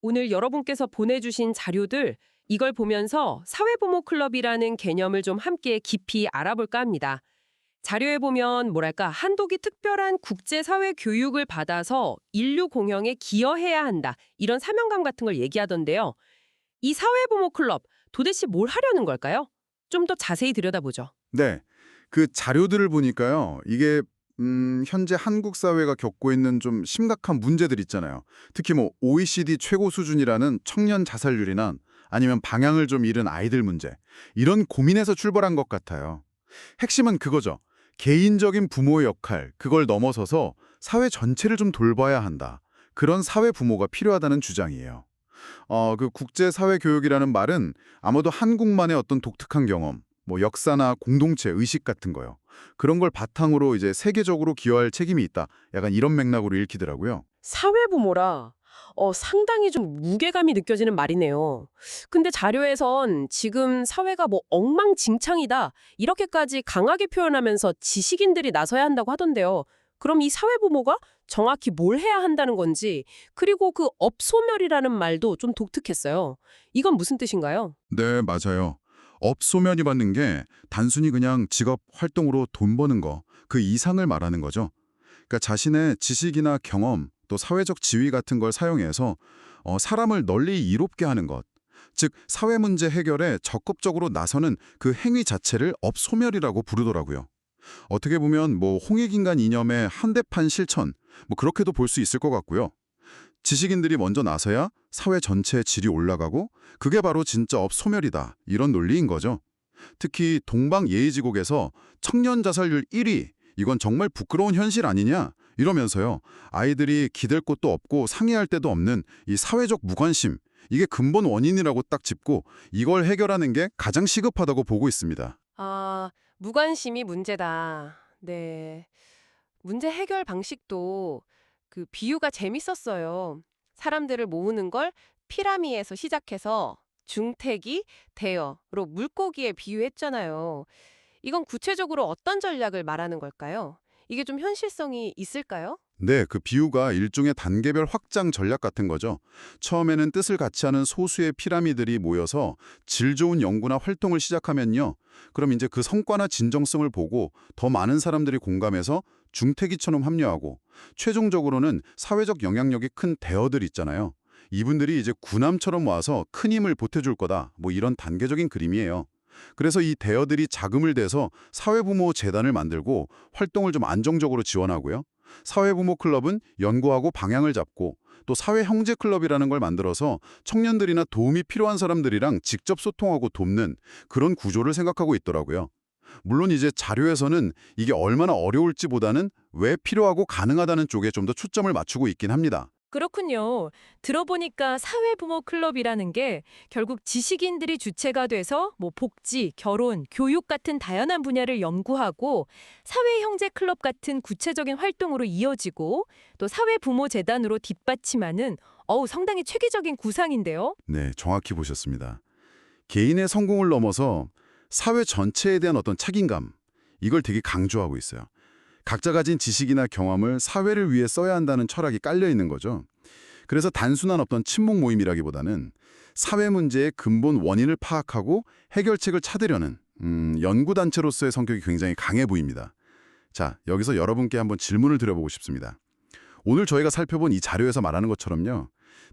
오늘 여러분께서 보내주신 자료들, 이걸 보면서 사회부모 클럽이라는 개념을 좀 함께 깊이 알아볼까 합니다. 자료에 보면 뭐랄까 한독이 특별한 국제사회 교육을 받아서 인류 공영에 기여해야 한다. 이런 사명감 같은 걸 얘기하던데요. 이 사회부모 클럽 도대체 뭘 하려는 걸까요? 좀 더 자세히 들여다보죠. 네. 그 자료들을 보니까요. 이게 현재 한국 사회가 겪고 있는 좀 심각한 문제들 있잖아요. 특히 뭐 OECD 최고 수준이라는 청년 자살률이나 아니면 방향을 좀 잃은 아이들 문제. 이런 고민에서 출발한 것 같아요. 핵심은 그거죠. 개인적인 부모의 역할, 그걸 넘어서서 사회 전체를 좀 돌봐야 한다. 그런 사회 부모가 필요하다는 주장이에요. 그 국제사회 교육이라는 말은 아마도 한국만의 어떤 독특한 경험, 뭐 역사나 공동체, 의식 같은 거요. 그런 걸 바탕으로 이제 세계적으로 기여할 책임이 있다. 약간 이런 맥락으로 읽히더라고요. 사회부모라. 상당히 좀 무게감이 느껴지는 말이네요. 근데 자료에선 지금 사회가 뭐 엉망진창이다. 이렇게까지 강하게 표현하면서 지식인들이 나서야 한다고 하던데요. 그럼 이 사회부모가 정확히 뭘 해야 한다는 건지, 그리고 그 업소멸이라는 말도 좀 독특했어요. 이건 무슨 뜻인가요? 네, 맞아요. 업소멸이 받는 게 단순히 그냥 직업 활동으로 돈 버는 거, 그 이상을 말하는 거죠. 그러니까 자신의 지식이나 경험, 또 사회적 지위 같은 걸 사용해서 사람을 널리 이롭게 하는 것. 즉, 사회 문제 해결에 적극적으로 나서는 그 행위 자체를 업소멸이라고 부르더라고요. 어떻게 보면 뭐 홍익인간 이념의 한대판 실천, 뭐 그렇게도 볼 수 있을 것 같고요. 지식인들이 먼저 나서야 사회 전체의 질이 올라가고 그게 바로 진짜 업소멸이다. 이런 논리인 거죠. 특히 동방예의지국에서 청년 자살률 1위, 이건 정말 부끄러운 현실 아니냐? 이러면서요. 아이들이 기댈 곳도 없고 상의할 데도 없는 이 사회적 무관심, 이게 근본 원인이라고 딱 짚고 이걸 해결하는 게 가장 시급하다고 보고 있습니다. 아, 무관심이 문제다. 네. 문제 해결 방식도 그 비유가 재밌었어요. 사람들을 모으는 걸 피라미에서 시작해서 중태기, 대여로 물고기에 비유했잖아요. 이건 구체적으로 어떤 전략을 말하는 걸까요? 이게 좀 현실성이 있을까요? 네, 그 비유가 일종의 단계별 확장 전략 같은 거죠. 처음에는 뜻을 같이 하는 소수의 피라미들이 모여서 질 좋은 연구나 활동을 시작하면요. 그럼 이제 그 성과나 진정성을 보고 더 많은 사람들이 공감해서 중태기처럼 합류하고 최종적으로는 사회적 영향력이 큰 대어들 있잖아요. 이분들이 이제 군함처럼 와서 큰 힘을 보태줄 거다. 뭐 이런 단계적인 그림이에요. 그래서 이 대어들이 자금을 대서 사회부모 재단을 만들고 활동을 좀 안정적으로 지원하고요. 사회부모 클럽은 연구하고 방향을 잡고 또 사회형제클럽이라는 걸 만들어서 청년들이나 도움이 필요한 사람들이랑 직접 소통하고 돕는 그런 구조를 생각하고 있더라고요. 물론 이제 자료에서는 이게 얼마나 어려울지보다는 왜 필요하고 가능하다는 쪽에 좀 더 초점을 맞추고 있긴 합니다. 그렇군요. 들어보니까 사회부모 클럽이라는 게 결국 지식인들이 주체가 돼서 뭐 복지, 결혼, 교육 같은 다양한 분야를 연구하고 사회형제 클럽 같은 구체적인 활동으로 이어지고 또 사회부모 재단으로 뒷받침하는 상당히 체계적인 구상인데요. 네, 정확히 보셨습니다. 개인의 성공을 넘어서 사회 전체에 대한 어떤 책임감, 이걸 되게 강조하고 있어요. 각자 가진 지식이나 경험을 사회를 위해 써야 한다는 철학이 깔려 있는 거죠. 그래서 단순한 어떤 친목 모임이라기보다는 사회 문제의 근본 원인을 파악하고 해결책을 찾으려는 연구단체로서의 성격이 굉장히 강해 보입니다. 자, 여기서 여러분께 한번 질문을 드려보고 싶습니다. 오늘 저희가 살펴본 이 자료에서 말하는 것처럼요.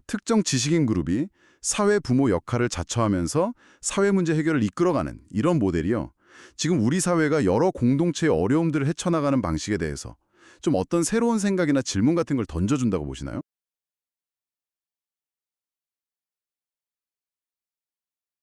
특정 지식인 그룹이 사회 부모 역할을 자처하면서 사회 문제 해결을 이끌어가는 이런 모델이요. 지금 우리 사회가 여러 공동체의 어려움들을 헤쳐나가는 방식에 대해서 좀 어떤 새로운 생각이나 질문 같은 걸 던져준다고 보시나요?